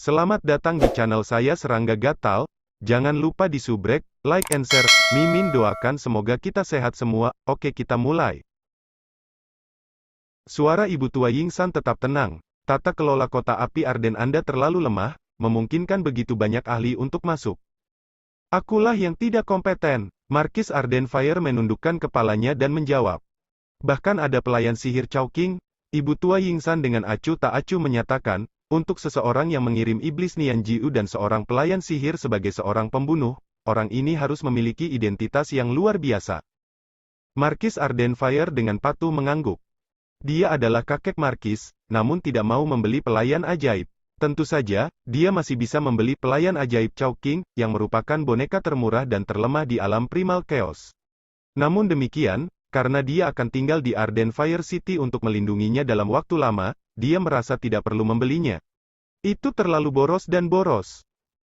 Selamat datang di channel saya Serangga Gatal. Jangan lupa di subrek, like and share. Mimin doakan semoga kita sehat semua. Oke, kita mulai. Suara Ibu Tua Yingsan tetap tenang. Tata kelola kota api Arden Anda terlalu lemah, memungkinkan begitu banyak ahli untuk masuk. Akulah yang tidak kompeten. Markis Arden Fire menundukkan kepalanya dan menjawab. Bahkan ada pelayan sihir Chowking. Ibu Tua Yingsan dengan acuh tak acuh menyatakan, untuk seseorang yang mengirim iblis Nian Jiu dan seorang pelayan sihir sebagai seorang pembunuh, orang ini harus memiliki identitas yang luar biasa. Markis Arden Fire dengan patuh mengangguk. Dia adalah kakek Markis, namun tidak mau membeli pelayan ajaib. Tentu saja, dia masih bisa membeli pelayan ajaib Chowking, yang merupakan boneka termurah dan terlemah di alam Primal Chaos. Namun demikian, karena dia akan tinggal di Arden Fire City untuk melindunginya dalam waktu lama, dia merasa tidak perlu membelinya. Itu terlalu boros dan boros.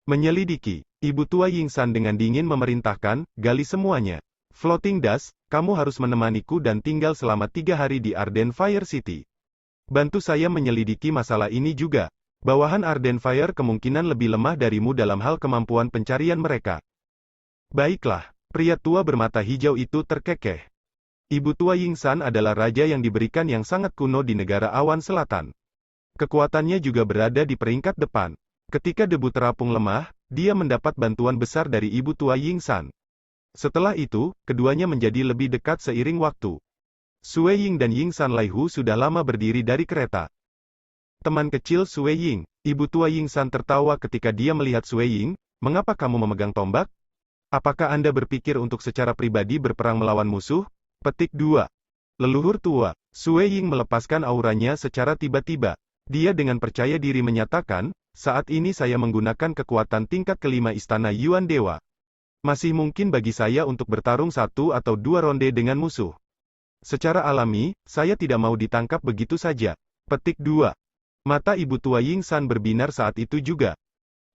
Menyelidiki, Ibu Tua Yingsan dengan dingin memerintahkan, gali semuanya. Floating Dust, kamu harus menemaniku dan tinggal selama 3 hari di Arden Fire City. Bantu saya menyelidiki masalah ini juga. Bawahan Arden Fire kemungkinan lebih lemah darimu dalam hal kemampuan pencarian mereka. Baiklah, pria tua bermata hijau itu terkekeh. Ibu Tua Yingsan adalah raja yang diberikan yang sangat kuno di negara awan selatan. Kekuatannya juga berada di peringkat depan. Ketika debu terapung lemah, dia mendapat bantuan besar dari Ibu Tua Yingsan. Setelah itu, keduanya menjadi lebih dekat seiring waktu. Sue Ying dan Yingsan Laihu sudah lama berdiri dari kereta. Teman kecil Sue Ying, Ibu Tua Yingsan tertawa ketika dia melihat Sue Ying, mengapa kamu memegang tombak? Apakah Anda berpikir untuk secara pribadi berperang melawan musuh? Petik 2. Leluhur tua, Sue Ying melepaskan auranya secara tiba-tiba. Dia dengan percaya diri menyatakan, saat ini saya menggunakan kekuatan tingkat kelima Istana Yuan Dewa. Masih mungkin bagi saya untuk bertarung 1 atau 2 ronde dengan musuh. Secara alami, saya tidak mau ditangkap begitu saja. Petik 2. Mata Ibu Tua Yingsan berbinar saat itu juga.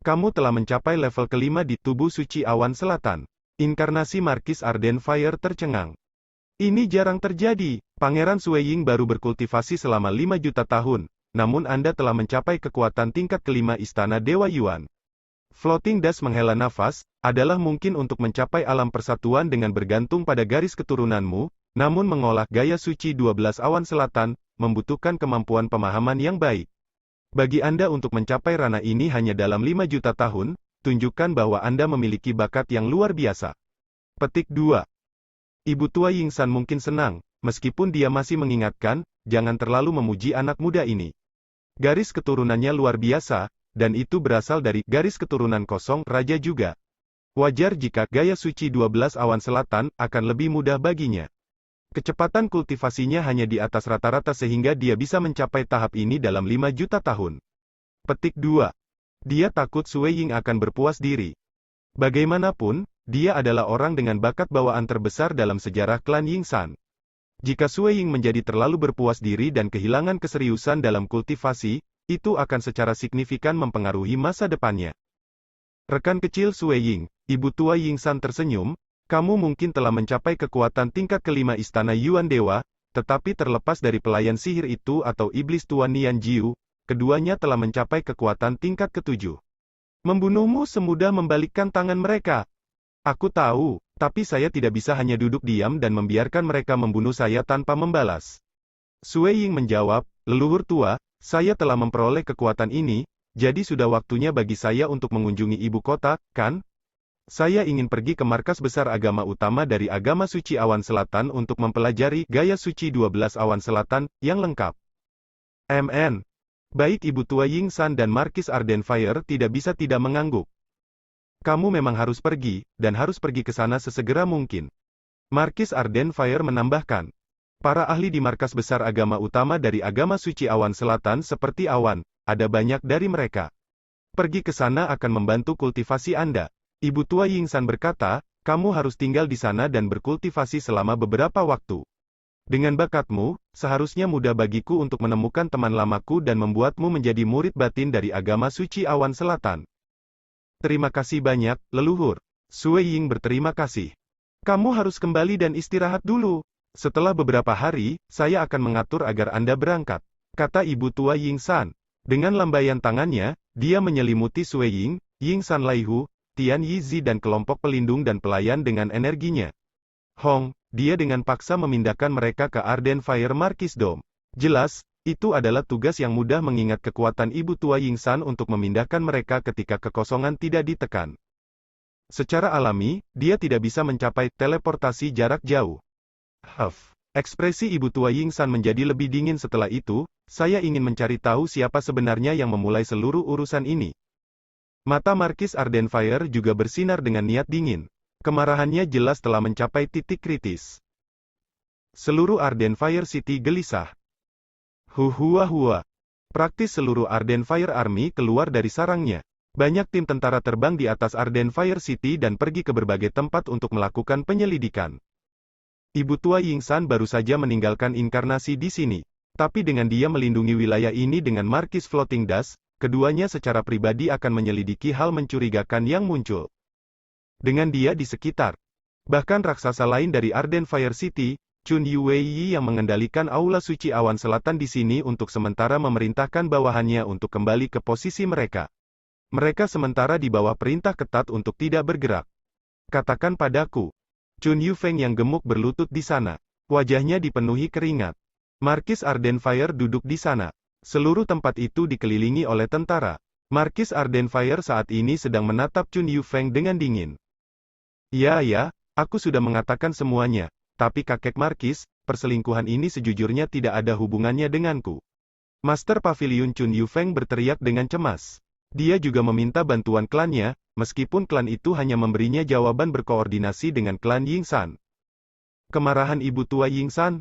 Kamu telah mencapai level kelima di tubuh suci awan selatan. Inkarnasi Markis Arden Fire tercengang. Ini jarang terjadi. Pangeran Sue Ying baru berkultivasi selama 5 juta tahun, namun Anda telah mencapai kekuatan tingkat kelima Istana Dewa Yuan. Floating Dust menghela nafas, adalah mungkin untuk mencapai alam persatuan dengan bergantung pada garis keturunanmu, namun mengolah gaya suci 12 awan selatan, membutuhkan kemampuan pemahaman yang baik. Bagi Anda untuk mencapai ranah ini hanya dalam 5 juta tahun, tunjukkan bahwa Anda memiliki bakat yang luar biasa. Petik 2. Ibu Tua Yingsan mungkin senang, meskipun dia masih mengingatkan, jangan terlalu memuji anak muda ini. Garis keturunannya luar biasa, dan itu berasal dari garis keturunan kosong raja juga. Wajar jika gaya suci 12 awan selatan akan lebih mudah baginya. Kecepatan kultivasinya hanya di atas rata-rata sehingga dia bisa mencapai tahap ini dalam 5 juta tahun. Petik 2. Dia takut Sue Ying akan berpuas diri. Bagaimanapun, dia adalah orang dengan bakat bawaan terbesar dalam sejarah klan Yingsan. Jika Sue Ying menjadi terlalu berpuas diri dan kehilangan keseriusan dalam kultivasi, itu akan secara signifikan mempengaruhi masa depannya. Rekan kecil Sue Ying, Ibu Tua Yingsan tersenyum, kamu mungkin telah mencapai kekuatan tingkat kelima Istana Yuan Dewa, tetapi terlepas dari pelayan sihir itu atau iblis tua Nian Jiu, keduanya telah mencapai kekuatan tingkat ketujuh. Membunuhmu semudah membalikkan tangan mereka. Aku tahu, tapi saya tidak bisa hanya duduk diam dan membiarkan mereka membunuh saya tanpa membalas. Sue Ying menjawab, leluhur tua, saya telah memperoleh kekuatan ini, jadi sudah waktunya bagi saya untuk mengunjungi ibu kota, kan? Saya ingin pergi ke markas besar agama utama dari agama suci awan selatan untuk mempelajari gaya suci 12 awan selatan, yang lengkap. MN. Baik Ibu Tua Yingsan dan Markis Arden Fire tidak bisa tidak mengangguk. Kamu memang harus pergi, dan harus pergi ke sana sesegera mungkin. Markis Arden Fire menambahkan. Para ahli di markas besar agama utama dari agama suci awan selatan seperti awan, ada banyak dari mereka. Pergi ke sana akan membantu kultivasi Anda. Ibu Tua Yingsan berkata, kamu harus tinggal di sana dan berkultivasi selama beberapa waktu. Dengan bakatmu, seharusnya mudah bagiku untuk menemukan teman lamaku dan membuatmu menjadi murid batin dari agama suci awan selatan. Terima kasih banyak, leluhur. Sue Ying berterima kasih. Kamu harus kembali dan istirahat dulu. Setelah beberapa hari, saya akan mengatur agar Anda berangkat, kata Ibu Tua Yingsan. Dengan lambaian tangannya, Dia menyelimuti Sui Ying, Ying San Laihu, Tian Yizi dan kelompok pelindung dan pelayan dengan energinya. Hong, dia dengan paksa memindahkan mereka ke Arden Fire Marquis Dome. Jelas, itu adalah tugas yang mudah mengingat kekuatan ibu tua Ying San untuk memindahkan mereka ketika kekosongan tidak ditekan. Secara alami, dia tidak bisa mencapai teleportasi jarak jauh. Ekspresi ibu tua Ying San menjadi lebih dingin setelah itu. Saya ingin mencari tahu siapa sebenarnya yang memulai seluruh urusan ini. Mata Marquis Arden Fire juga bersinar dengan niat dingin. Kemarahannya jelas telah mencapai titik kritis. Seluruh Arden Fire City gelisah. Hua. Praktis seluruh Arden Fire Army keluar dari sarangnya. Banyak tim tentara terbang di atas Arden Fire City dan pergi ke berbagai tempat untuk melakukan penyelidikan. Ibu tua Ying San baru saja meninggalkan inkarnasi di sini. Tapi dengan dia melindungi wilayah ini dengan Marquis Floating Dust, keduanya secara pribadi akan menyelidiki hal mencurigakan yang muncul. Dengan dia di sekitar. Bahkan raksasa lain dari Arden Fire City, Chun Yuwei yang mengendalikan Aula Suci Awan Selatan di sini untuk sementara memerintahkan bawahannya untuk kembali ke posisi mereka. Mereka sementara di bawah perintah ketat untuk tidak bergerak. Katakan padaku. Chun Yufeng yang gemuk berlutut di sana. Wajahnya dipenuhi keringat. Marquis Arden Fire duduk di sana. Seluruh tempat itu dikelilingi oleh tentara. Marquis Arden Fire saat ini sedang menatap Chun Yufeng dengan dingin. Ya, aku sudah mengatakan semuanya. Tapi kakek Marquis, perselingkuhan ini sejujurnya tidak ada hubungannya denganku. Master Pavilion Chun Yufeng berteriak dengan cemas. Dia juga meminta bantuan klannya, meskipun klan itu hanya memberinya jawaban berkoordinasi dengan klan Ying San. Kemarahan ibu tua Ying San?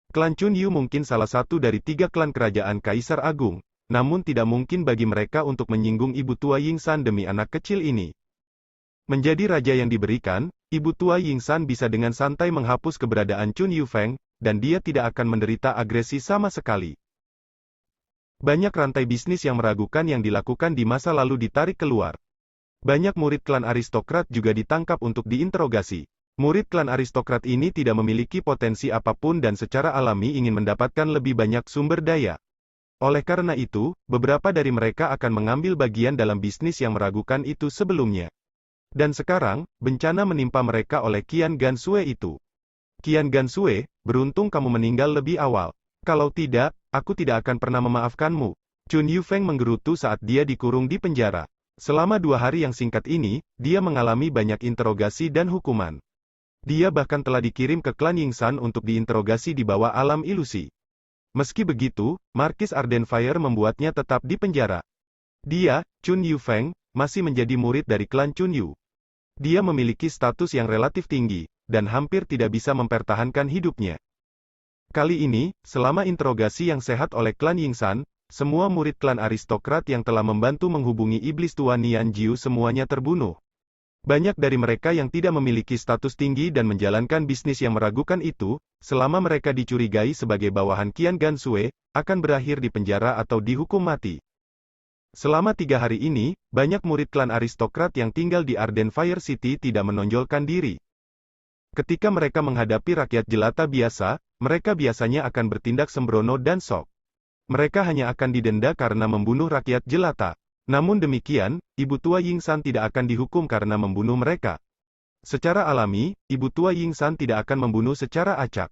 Klan Chun Yu mungkin salah satu dari 3 klan kerajaan Kaisar Agung, namun tidak mungkin bagi mereka untuk menyinggung ibu tua Ying San demi anak kecil ini. Menjadi raja yang diberikan, ibu tua Ying San bisa dengan santai menghapus keberadaan Chun Yufeng, dan dia tidak akan menderita agresi sama sekali. Banyak rantai bisnis yang meragukan yang dilakukan di masa lalu ditarik keluar. Banyak murid klan aristokrat juga ditangkap untuk diinterogasi. Murid klan aristokrat ini tidak memiliki potensi apapun dan secara alami ingin mendapatkan lebih banyak sumber daya. Oleh karena itu, beberapa dari mereka akan mengambil bagian dalam bisnis yang meragukan itu sebelumnya. Dan sekarang, bencana menimpa mereka oleh Qian Gansue itu. Qian Gansue, beruntung kamu meninggal lebih awal. Kalau tidak, aku tidak akan pernah memaafkanmu. Chun Yufeng menggerutu saat dia dikurung di penjara. Selama 2 hari yang singkat ini, dia mengalami banyak interogasi dan hukuman. Dia bahkan telah dikirim ke klan Ying San untuk diinterogasi di bawah alam ilusi. Meski begitu, Marquis Arden Fire membuatnya tetap di penjara. Dia, Chun Yufeng, masih menjadi murid dari klan Chun Yu. Dia memiliki status yang relatif tinggi, dan hampir tidak bisa mempertahankan hidupnya. Kali ini, selama interogasi yang sehat oleh klan Ying San, semua murid klan aristokrat yang telah membantu menghubungi iblis tua Nian Jiu semuanya terbunuh. Banyak dari mereka yang tidak memiliki status tinggi dan menjalankan bisnis yang meragukan itu, selama mereka dicurigai sebagai bawahan Qian Gansue, akan berakhir di penjara atau dihukum mati. Selama 3 hari ini, banyak murid klan aristokrat yang tinggal di Arden Fire City tidak menonjolkan diri. Ketika mereka menghadapi rakyat jelata biasa, mereka biasanya akan bertindak sembrono dan sok. Mereka hanya akan didenda karena membunuh rakyat jelata. Namun demikian, ibu tua Ying San tidak akan dihukum karena membunuh mereka. Secara alami, ibu tua Ying San tidak akan membunuh secara acak.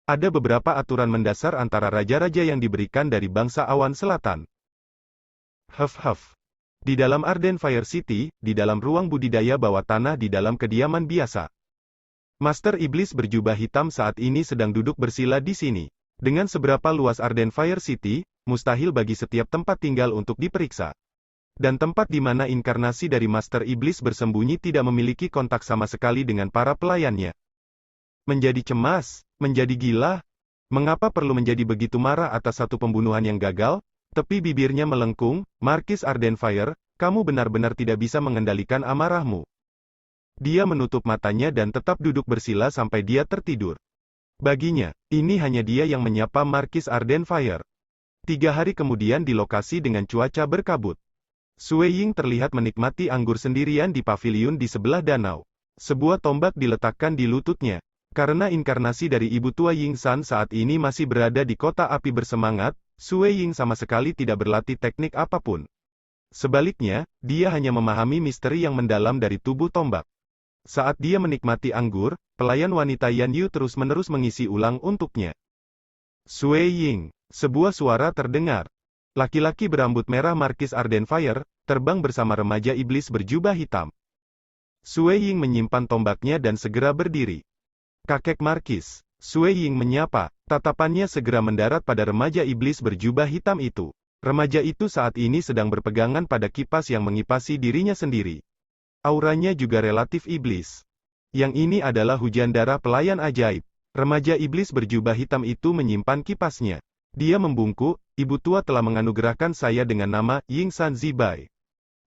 Ada beberapa aturan mendasar antara raja-raja yang diberikan dari bangsa awan selatan. Di dalam Arden Fire City, di dalam ruang budidaya bawah tanah di dalam kediaman biasa. Master Iblis berjubah hitam saat ini sedang duduk bersila di sini. Dengan seberapa luas Arden Fire City, mustahil bagi setiap tempat tinggal untuk diperiksa. Dan tempat di mana inkarnasi dari Master Iblis bersembunyi tidak memiliki kontak sama sekali dengan para pelayannya. Menjadi cemas, menjadi gila. Mengapa perlu menjadi begitu marah atas satu pembunuhan yang gagal? Tepi bibirnya melengkung, Marquis Arden Fire, kamu benar-benar tidak bisa mengendalikan amarahmu. Dia menutup matanya dan tetap duduk bersila sampai dia tertidur. Baginya, ini hanya dia yang menyapa Marquis Arden Fire. 3 hari kemudian di lokasi dengan cuaca berkabut. Sui Ying terlihat menikmati anggur sendirian di paviliun di sebelah danau. Sebuah tombak diletakkan di lututnya. Karena inkarnasi dari ibu tua Ying San saat ini masih berada di kota api bersemangat, Sui Ying sama sekali tidak berlatih teknik apapun. Sebaliknya, dia hanya memahami misteri yang mendalam dari tubuh tombak. Saat dia menikmati anggur, pelayan wanita Yan Yu terus-menerus mengisi ulang untuknya. Sui Ying. Sebuah suara terdengar. Laki-laki berambut merah Markis Ardenfire, terbang bersama remaja iblis berjubah hitam. Sui Ying menyimpan tombaknya dan segera berdiri. Kakek Markis. Sui Ying menyapa, tatapannya segera mendarat pada remaja iblis berjubah hitam itu. Remaja itu saat ini sedang berpegangan pada kipas yang mengipasi dirinya sendiri. Auranya juga relatif iblis. Yang ini adalah hujan darah pelayan ajaib. Remaja iblis berjubah hitam itu menyimpan kipasnya. Dia membungkuk, ibu tua telah menganugerahkan saya dengan nama Ying San Zibai.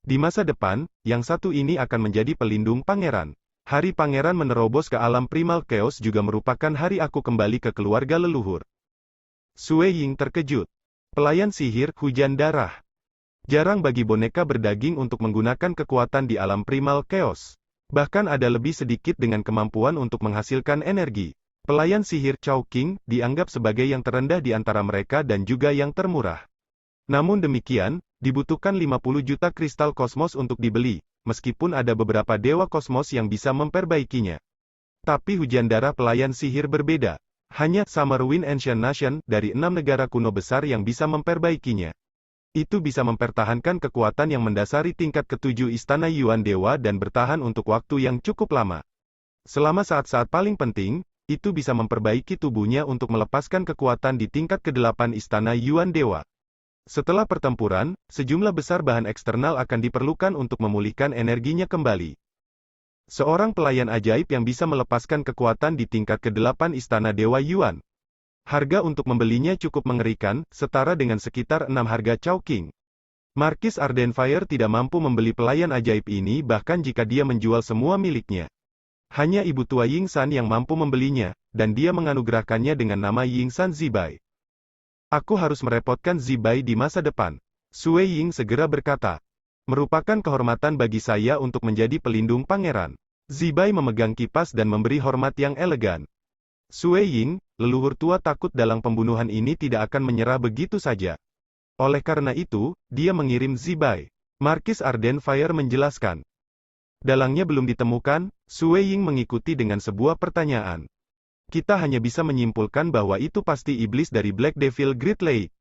Di masa depan, yang satu ini akan menjadi pelindung pangeran. Hari pangeran menerobos ke alam primal chaos juga merupakan hari aku kembali ke keluarga leluhur. Sui Ying terkejut. Pelayan sihir, hujan darah. Jarang bagi boneka berdaging untuk menggunakan kekuatan di alam primal chaos. Bahkan ada lebih sedikit dengan kemampuan untuk menghasilkan energi. Pelayan sihir Chowking dianggap sebagai yang terendah di antara mereka dan juga yang termurah. Namun demikian, dibutuhkan 50 juta kristal kosmos untuk dibeli, meskipun ada beberapa dewa kosmos yang bisa memperbaikinya. Tapi hujan darah pelayan sihir berbeda. Hanya Summerwind Ancient Nation dari 6 negara kuno besar yang bisa memperbaikinya. Itu bisa mempertahankan kekuatan yang mendasari tingkat ke-7 Istana Yuan Dewa dan bertahan untuk waktu yang cukup lama. Selama saat-saat paling penting, itu bisa memperbaiki tubuhnya untuk melepaskan kekuatan di tingkat ke-8 Istana Yuan Dewa. Setelah pertempuran, sejumlah besar bahan eksternal akan diperlukan untuk memulihkan energinya kembali. Seorang pelayan ajaib yang bisa melepaskan kekuatan di tingkat ke-8 Istana Dewa Yuan. Harga untuk membelinya cukup mengerikan, setara dengan sekitar 6 harga Chowking. Markis Ardenfire tidak mampu membeli pelayan ajaib ini bahkan jika dia menjual semua miliknya. Hanya ibu tua Ying San yang mampu membelinya, dan dia menganugerahkannya dengan nama Ying San Zibai. Aku harus merepotkan Zibai di masa depan. Sui Ying segera berkata. Merupakan kehormatan bagi saya untuk menjadi pelindung pangeran. Zibai memegang kipas dan memberi hormat yang elegan. Sui Ying, leluhur tua takut dalam pembunuhan ini tidak akan menyerah begitu saja. Oleh karena itu, dia mengirim Zibai. Markis Ardenfire menjelaskan. Dalangnya belum ditemukan, Sui Ying mengikuti dengan sebuah pertanyaan. Kita hanya bisa menyimpulkan bahwa itu pasti iblis dari Black Devil Great Lake.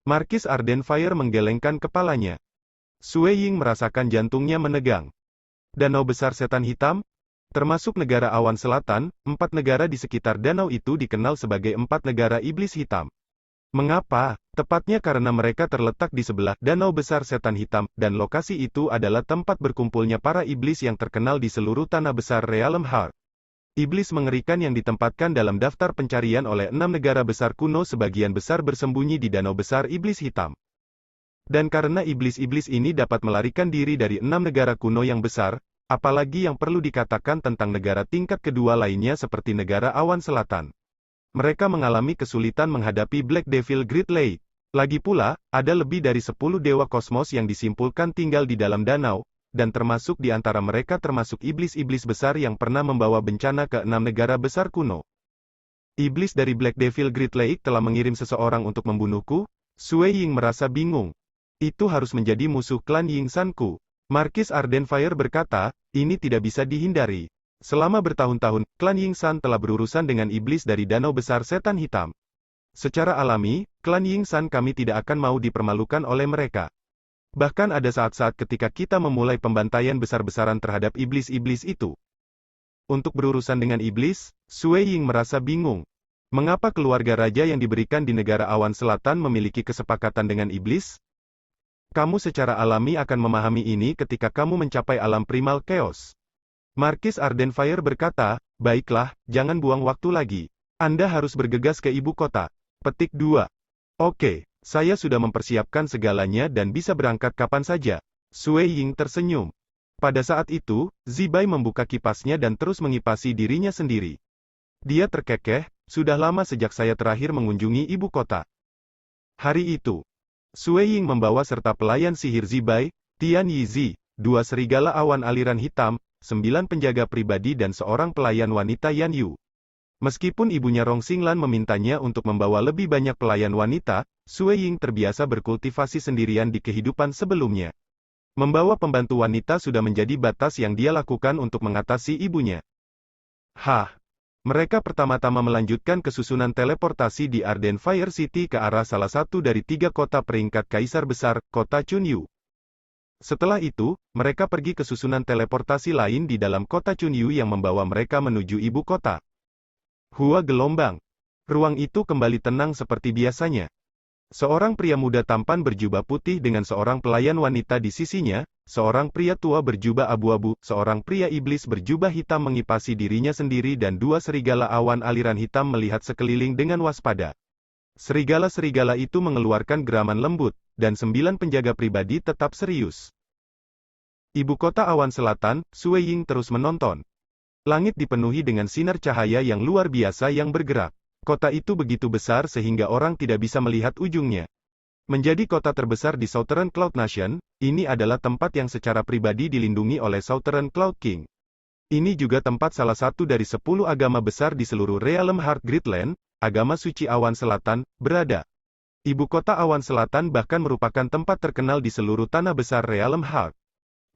Markis Ardenfire menggelengkan kepalanya. Sui Ying merasakan jantungnya menegang. Danau besar setan hitam? Termasuk negara awan selatan, 4 negara di sekitar danau itu dikenal sebagai 4 negara iblis hitam. Mengapa? Tepatnya karena mereka terletak di sebelah danau besar setan hitam, dan lokasi itu adalah tempat berkumpulnya para iblis yang terkenal di seluruh tanah besar Realm Heart. Iblis mengerikan yang ditempatkan dalam daftar pencarian oleh 6 negara besar kuno sebagian besar bersembunyi di danau besar iblis hitam. Dan karena iblis-iblis ini dapat melarikan diri dari 6 negara kuno yang besar, apalagi yang perlu dikatakan tentang negara tingkat kedua lainnya seperti negara awan selatan. Mereka mengalami kesulitan menghadapi Black Devil Great Lake. Lagi pula, ada lebih dari 10 dewa kosmos yang disimpulkan tinggal di dalam danau, dan termasuk di antara mereka termasuk iblis-iblis besar yang pernah membawa bencana ke 6 negara besar kuno. Iblis dari Black Devil Great Lake telah mengirim seseorang untuk membunuhku? Sui Ying merasa bingung. Itu harus menjadi musuh klan Ying San-ku. Markis Ardenfire berkata, ini tidak bisa dihindari. Selama bertahun-tahun, klan Ying San telah berurusan dengan iblis dari danau besar setan hitam. Secara alami, klan Ying San kami tidak akan mau dipermalukan oleh mereka. Bahkan ada saat-saat ketika kita memulai pembantaian besar-besaran terhadap iblis-iblis itu. Untuk berurusan dengan iblis, Sui Ying merasa bingung. Mengapa keluarga raja yang diberikan di negara awan selatan memiliki kesepakatan dengan iblis? Kamu secara alami akan memahami ini ketika kamu mencapai alam primal chaos. Markis Ardenfire berkata, baiklah, jangan buang waktu lagi. Anda harus bergegas ke ibu kota. Petik 2. Oke, saya sudah mempersiapkan segalanya dan bisa berangkat kapan saja. Sui Ying tersenyum. Pada saat itu, Zibai membuka kipasnya dan terus mengipasi dirinya sendiri. Dia terkekeh, sudah lama sejak saya terakhir mengunjungi ibu kota. Hari itu, Sui Ying membawa serta pelayan sihir Zibai, Tian Yizi, 2 serigala awan aliran hitam, 9 penjaga pribadi dan seorang pelayan wanita Yan Yu. Meskipun ibunya Rong Xinglan memintanya untuk membawa lebih banyak pelayan wanita, Sui Ying terbiasa berkultivasi sendirian di kehidupan sebelumnya. Membawa pembantu wanita sudah menjadi batas yang dia lakukan untuk mengatasi ibunya. Mereka pertama-tama melanjutkan kesusunan teleportasi di Arden Fire City ke arah salah satu dari 3 kota peringkat kaisar besar, kota Chunyu. Setelah itu, mereka pergi ke susunan teleportasi lain di dalam kota Chunyu yang membawa mereka menuju ibu kota. Hua gelombang. Ruang itu kembali tenang seperti biasanya. Seorang pria muda tampan berjubah putih dengan seorang pelayan wanita di sisinya, seorang pria tua berjubah abu-abu, seorang pria iblis berjubah hitam mengipasi dirinya sendiri dan 2 serigala awan aliran hitam melihat sekeliling dengan waspada. Serigala-serigala itu mengeluarkan geraman lembut, dan 9 penjaga pribadi tetap serius. Ibu kota awan selatan, Sue Ying terus menonton. Langit dipenuhi dengan sinar cahaya yang luar biasa yang bergerak. Kota itu begitu besar sehingga orang tidak bisa melihat ujungnya. Menjadi kota terbesar di Southern Cloud Nation, ini adalah tempat yang secara pribadi dilindungi oleh Southern Cloud King. Ini juga tempat salah satu dari 10 agama besar di seluruh Realm Heart Gridland, agama suci awan selatan, berada. Ibu kota awan selatan bahkan merupakan tempat terkenal di seluruh tanah besar Realm Heart.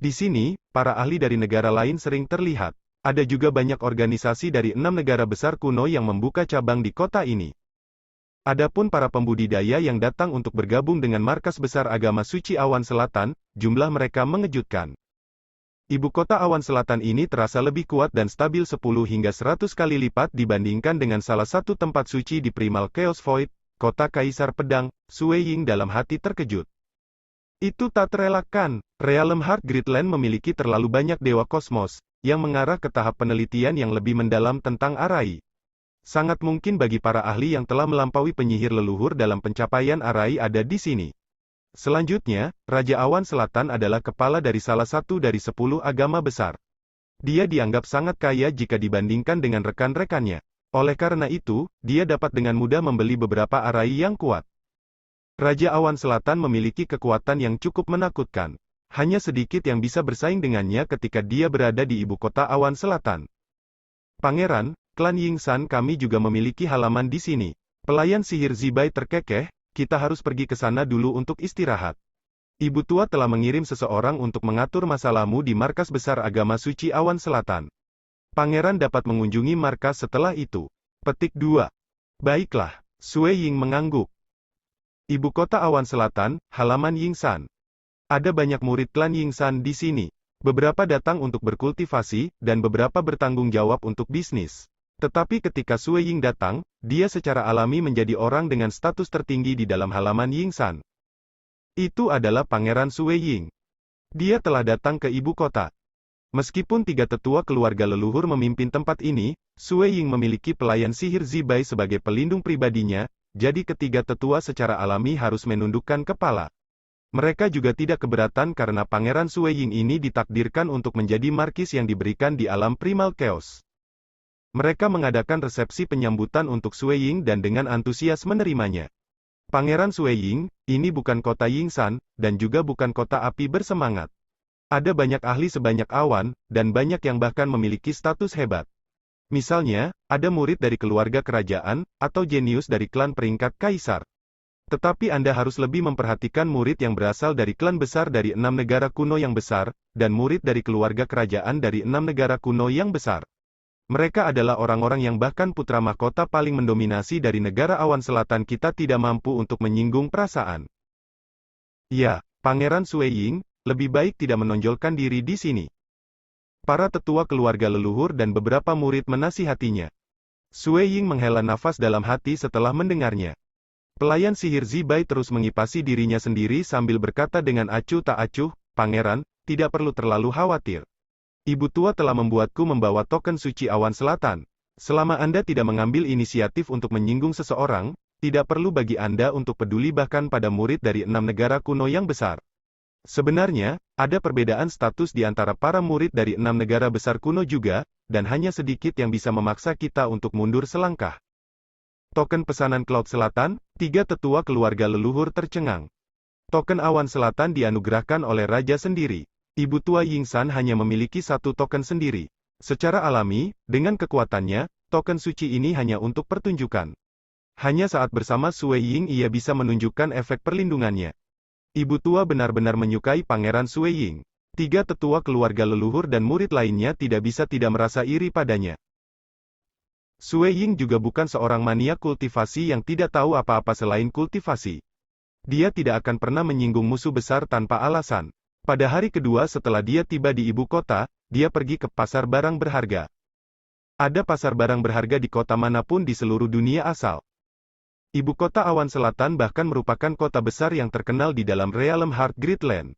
Di sini, para ahli dari negara lain sering terlihat. Ada juga banyak organisasi dari 6 negara besar kuno yang membuka cabang di kota ini. Adapun para pembudidaya yang datang untuk bergabung dengan markas besar agama suci awan selatan, jumlah mereka mengejutkan. Ibu kota awan selatan ini terasa lebih kuat dan stabil 10 hingga 100 kali lipat dibandingkan dengan salah satu tempat suci di Primal Chaos Void, kota Kaisar Pedang. Sue Ying dalam hati terkejut. Itu tak terelakkan, Realm Heart Gridland memiliki terlalu banyak dewa kosmos, yang mengarah ke tahap penelitian yang lebih mendalam tentang Arai. Sangat mungkin bagi para ahli yang telah melampaui penyihir leluhur dalam pencapaian Arai ada di sini. Selanjutnya, Raja Awan Selatan adalah kepala dari salah satu dari 10 agama besar. Dia dianggap sangat kaya jika dibandingkan dengan rekan-rekannya. Oleh karena itu, dia dapat dengan mudah membeli beberapa Arai yang kuat. Raja Awan Selatan memiliki kekuatan yang cukup menakutkan. Hanya sedikit yang bisa bersaing dengannya ketika dia berada di ibu kota awan selatan. Pangeran, klan Yingsan kami juga memiliki halaman di sini. Pelayan sihir Zibai terkekeh, kita harus pergi ke sana dulu untuk istirahat. Ibu tua telah mengirim seseorang untuk mengatur masalahmu di markas besar agama suci awan selatan. Pangeran dapat mengunjungi markas setelah itu. Petik 2. Baiklah, Sue Ying mengangguk. Ibu kota awan selatan, halaman Yingsan. Ada banyak murid klan Yingsan di sini. Beberapa datang untuk berkultivasi, dan beberapa bertanggung jawab untuk bisnis. Tetapi ketika Sue Ying datang, dia secara alami menjadi orang dengan status tertinggi di dalam halaman Yingsan. Itu adalah Pangeran Sue Ying. Dia telah datang ke ibu kota. Meskipun 3 tetua keluarga leluhur memimpin tempat ini, Sue Ying memiliki pelayan sihir Zibai sebagai pelindung pribadinya, jadi ketiga tetua secara alami harus menundukkan kepala. Mereka juga tidak keberatan karena Pangeran Sue Ying ini ditakdirkan untuk menjadi markis yang diberikan di alam Primal Chaos. Mereka mengadakan resepsi penyambutan untuk Sue Ying dan dengan antusias menerimanya. Pangeran Sue Ying, ini bukan kota Yingsan, dan juga bukan kota api bersemangat. Ada banyak ahli sebanyak awan, dan banyak yang bahkan memiliki status hebat. Misalnya, ada murid dari keluarga kerajaan, atau jenius dari klan peringkat kaisar. Tetapi Anda harus lebih memperhatikan murid yang berasal dari klan besar dari 6 negara kuno yang besar, dan murid dari keluarga kerajaan dari 6 negara kuno yang besar. Mereka adalah orang-orang yang bahkan putra mahkota paling mendominasi dari negara awan selatan kita tidak mampu untuk menyinggung perasaan. Ya, Pangeran Sue Ying, lebih baik tidak menonjolkan diri di sini. Para tetua keluarga leluhur dan beberapa murid menasihatinya. Sue Ying menghela nafas dalam hati setelah mendengarnya. Pelayan sihir Zibai terus mengipasi dirinya sendiri sambil berkata dengan acuh tak acuh, Pangeran, tidak perlu terlalu khawatir. Ibu tua telah membuatku membawa token suci awan selatan. Selama Anda tidak mengambil inisiatif untuk menyinggung seseorang, tidak perlu bagi Anda untuk peduli bahkan pada murid dari 6 negara kuno yang besar. Sebenarnya, ada perbedaan status di antara para murid dari 6 negara besar kuno juga, dan hanya sedikit yang bisa memaksa kita untuk mundur selangkah. Token pesanan Cloud Selatan, 3 tetua keluarga leluhur tercengang. Token awan selatan dianugerahkan oleh raja sendiri. Ibu tua Yingsan hanya memiliki 1 token sendiri. Secara alami, dengan kekuatannya, token suci ini hanya untuk pertunjukan. Hanya saat bersama Sue Ying ia bisa menunjukkan efek perlindungannya. Ibu tua benar-benar menyukai Pangeran Sue Ying. Tiga tetua keluarga leluhur dan murid lainnya tidak bisa tidak merasa iri padanya. Sue Ying juga bukan seorang maniak kultivasi yang tidak tahu apa-apa selain kultivasi. Dia tidak akan pernah menyinggung musuh besar tanpa alasan. Pada hari kedua setelah dia tiba di ibu kota, dia pergi ke pasar barang berharga. Ada pasar barang berharga di kota manapun di seluruh dunia asal. Ibu kota awan selatan bahkan merupakan kota besar yang terkenal di dalam Realm Heart Gridland.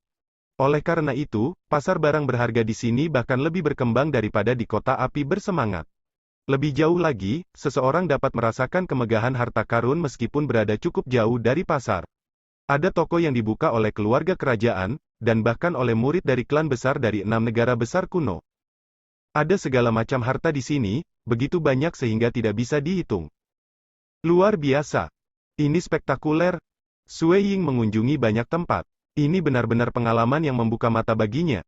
Oleh karena itu, pasar barang berharga di sini bahkan lebih berkembang daripada di kota api bersemangat. Lebih jauh lagi, seseorang dapat merasakan kemegahan harta karun meskipun berada cukup jauh dari pasar. Ada toko yang dibuka oleh keluarga kerajaan, dan bahkan oleh murid dari klan besar dari 6 negara besar kuno. Ada segala macam harta di sini, begitu banyak sehingga tidak bisa dihitung. Luar biasa. Ini spektakuler. Sue Ying mengunjungi banyak tempat. Ini benar-benar pengalaman yang membuka mata baginya.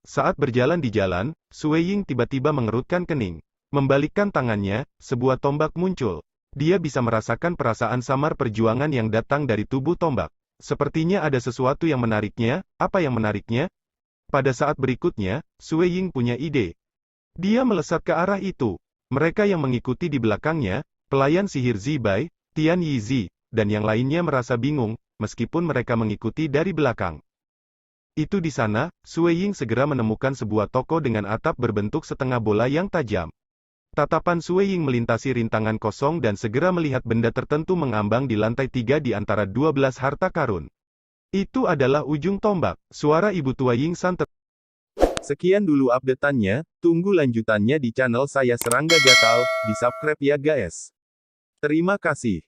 Saat berjalan di jalan, Sue Ying tiba-tiba mengerutkan kening. Membalikkan tangannya, sebuah tombak muncul. Dia bisa merasakan perasaan samar perjuangan yang datang dari tubuh tombak. Sepertinya ada sesuatu yang menariknya. Apa yang menariknya? Pada saat berikutnya, Sue Ying punya ide. Dia melesat ke arah itu. Mereka yang mengikuti di belakangnya, pelayan sihir Zibai, Tian Yizi, dan yang lainnya merasa bingung, meskipun mereka mengikuti dari belakang. Itu di sana, Sue Ying segera menemukan sebuah toko dengan atap berbentuk setengah bola yang tajam. Tatapan Sue Ying melintasi rintangan kosong dan segera melihat benda tertentu mengambang di lantai 3 di antara 12 harta karun. Itu adalah ujung tombak. Suara ibu tua Ying San. Sekian dulu update-annya, tunggu lanjutannya di channel saya Serangga Gatal, di subscribe ya guys. Terima kasih.